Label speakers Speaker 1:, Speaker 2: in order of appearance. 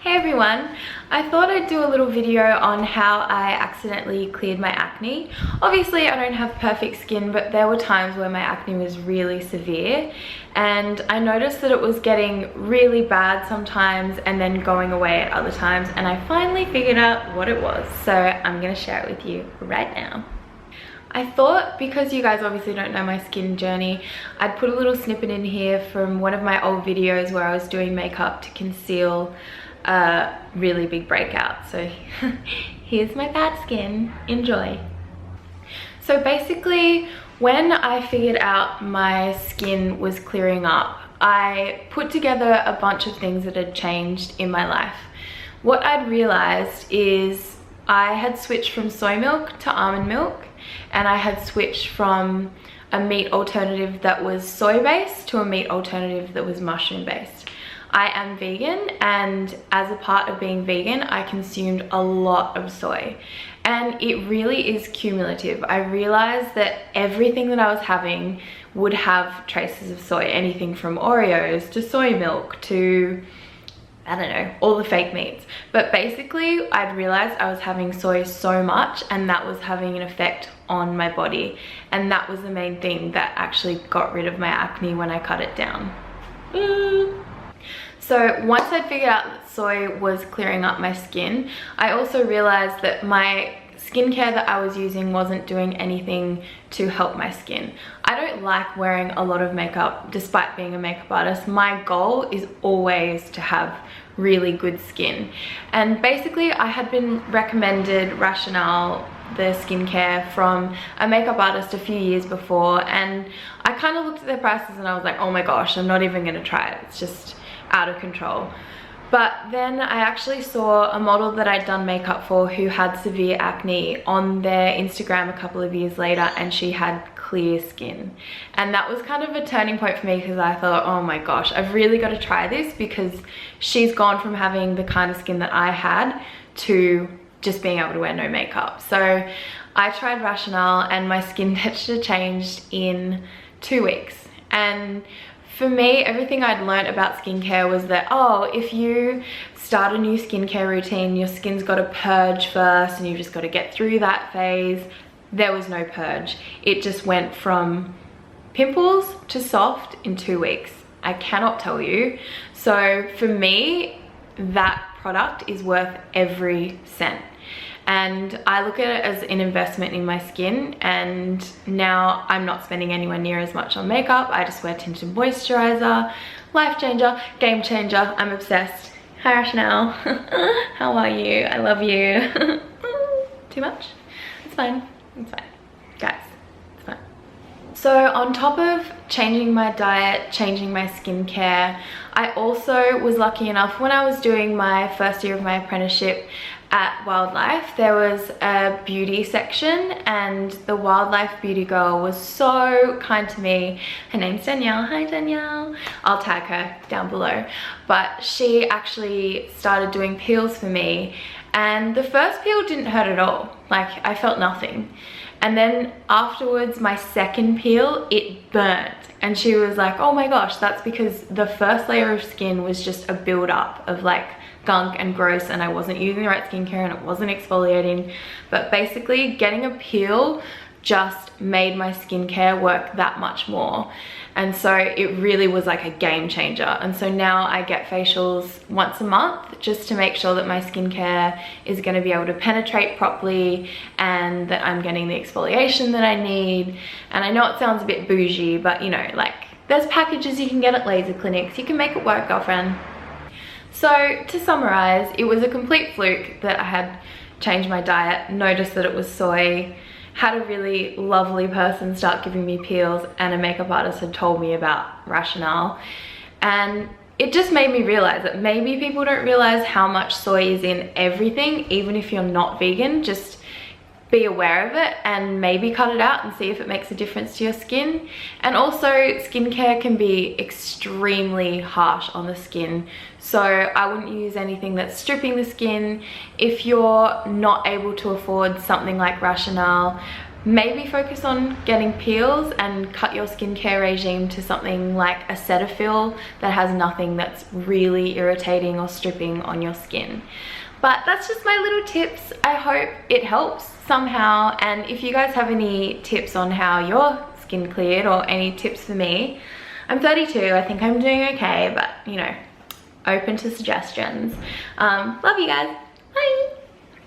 Speaker 1: Hey everyone, I thought I'd do a little video on how I accidentally cleared my acne. Obviously I don't have perfect skin, but there were times where my acne was really severe and I noticed that it was getting really bad sometimes and then going away at other times, and I finally figured out what it was, so I'm gonna share it with you right now. I thought, because you guys obviously don't know my skin journey, I'd put a little snippet in here from one of my old videos where I was doing makeup to conceal a really big breakout. So here's my bad skin, enjoy. So basically, when I figured out my skin was clearing up, I put together a bunch of things that had changed in my life. What I'd realized is I had switched from soy milk to almond milk, and I had switched from a meat alternative that was soy based to a meat alternative that was mushroom based. I am vegan, and as a part of being vegan, I consumed a lot of soy, and it really is cumulative. I realized that everything that I was having would have traces of soy, anything from Oreos to soy milk to, I don't know, all the fake meats. But basically, I'd realized I was having soy so much, and that was having an effect on my body. And that was the main thing that actually got rid of my acne when I cut it down. So once I'd figured out that soy was clearing up my skin, I also realized that my skincare that I was using wasn't doing anything to help my skin. I don't like wearing a lot of makeup despite being a makeup artist. My goal is always to have really good skin. And basically I had been recommended Rationale, the skincare, from a makeup artist a few years before, and I kind of looked at their prices and I was like, oh my gosh, I'm not even gonna try it. It's just out of control. But then I actually saw a model that I'd done makeup for who had severe acne on their Instagram a couple of years later, and she had clear skin. And that was kind of a turning point for me, because I thought, oh my gosh, I've really got to try this, because she's gone from having the kind of skin that I had to just being able to wear no makeup. So I tried Rationale, and my skin texture changed in 2 weeks. And for me, everything I'd learned about skincare was that, oh, if you start a new skincare routine, your skin's got to purge first and you've just got to get through that phase. There was no purge. It just went from pimples to soft in 2 weeks. I cannot tell you. So for me, that product is worth every cent. And I look at it as an investment in my skin, and now I'm not spending anywhere near as much on makeup. I just wear tinted moisturizer. Life changer, game changer, I'm obsessed. Hi Rationale, how are you? I love you. Too much? It's fine, it's fine. Guys, it's fine. So on top of changing my diet, changing my skincare, I also was lucky enough, when I was doing my first year of my apprenticeship at Wildlife, there was a beauty section, and the Wildlife beauty girl was so kind to me. Her name's Danielle. Hi Danielle. I'll tag her down below. But she actually started doing peels for me, and the first peel didn't hurt at all. Like, I felt nothing. And then afterwards, my second peel, it burnt. And she was like, oh my gosh, that's because the first layer of skin was just a build-up of like gunk and gross, and I wasn't using the right skincare and it wasn't exfoliating. But basically, getting a peel just made my skincare work that much more. And so it really was like a game changer. And so now I get facials once a month just to make sure that my skincare is going to be able to penetrate properly, and that I'm getting the exfoliation that I need. And I know it sounds a bit bougie, but you know, like, there's packages you can get at laser clinics. You can make it work, girlfriend. So to summarize, it was a complete fluke that I had changed my diet, noticed that it was soy, had a really lovely person start giving me peels, and a makeup artist had told me about Rationale. And it just made me realize that maybe people don't realize how much soy is in everything, even if you're not vegan. Just be aware of it and maybe cut it out and see if it makes a difference to your skin. And also, skincare can be extremely harsh on the skin, so I wouldn't use anything that's stripping the skin. If you're not able to afford something like Rationale, maybe focus on getting peels and cut your skincare regime to something like a Cetaphil that has nothing that's really irritating or stripping on your skin. But that's just my little tips. I hope it helps somehow, and if you guys have any tips on how your skin cleared or any tips for me, I'm 32, I think I'm doing okay, but you know, open to suggestions. Love you guys. Bye.